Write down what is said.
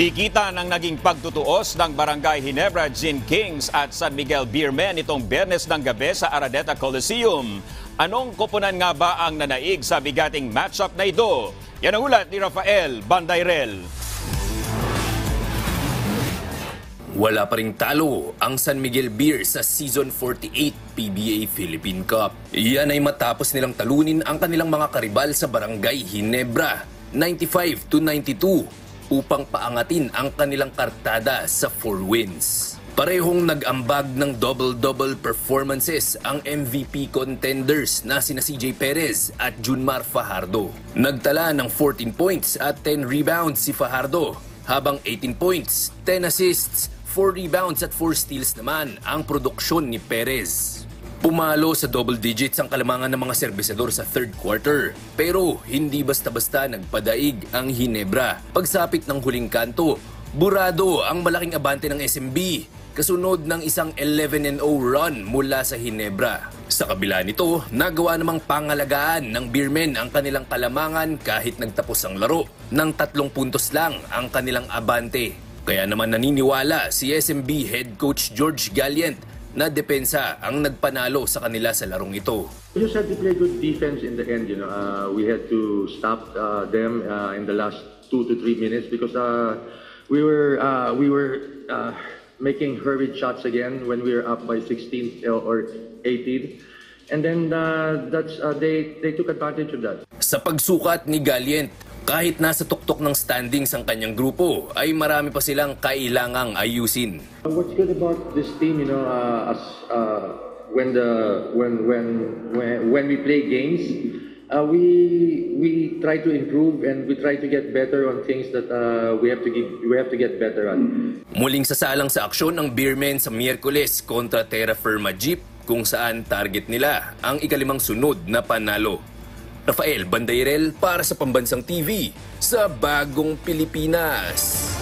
Ikita ng naging pagtutuos ng Barangay Ginebra Gin Kings at San Miguel Beermen itong Biyernes ng gabi sa Araneta Coliseum. Anong koponan nga ba ang nanaig sa bigating matchup na ito? Yan ang ulat ni Rafael Bandairel. Wala pa ring talo ang San Miguel Beer sa Season 48 PBA Philippine Cup. Iyan ay matapos nilang talunin ang kanilang mga karibal sa Barangay Ginebra 95-92 upang paangatin ang kanilang kartada sa 4 wins. Parehong nag-ambag ng double-double performances ang MVP contenders na sina CJ Perez at Junmar Fajardo. Nagtala ng 14 points at 10 rebounds si Fajardo, habang 18 points, 10 assists, 4 rebounds at 4 steals naman ang produksyon ni Perez. Pumalo sa double digits ang kalamangan ng mga serbisador sa third quarter. Pero hindi basta-basta nagpadaig ang Ginebra. Pagsapit ng huling kanto, burado ang malaking abante ng SMB, kasunod ng isang 11-0 run mula sa Ginebra. Sa kabila nito, nagawa namang pangalagaan ng Beermen ang kanilang kalamangan kahit nagtapos ang laro. Ng 3 puntos lang ang kanilang abante. Kaya naman naniniwala si SMB head coach George Galliant na depensa ang nagpanalo sa kanila sa larong ito. We just had to play good defense in the end. We had to stop them in the last 2 to 3 minutes because we were making hurried shots again when we were up by 16 or 18. And then they took advantage of that. Sa pagsukat ni Galliant, kahit nasa tuktok ng standings ang kanyang grupo, ay marami pa silang kailangang ayusin. What's good about this team, when we play games, we try to improve and we try to get better on things that we have to get better at. Muling sasalang sa aksyon ng Beermen sa Miyerkules kontra Terra Firma Jeep, kung saan target nila ang ikalimang sunod na panalo. Rafael Bandairel para sa Pambansang TV sa Bagong Pilipinas.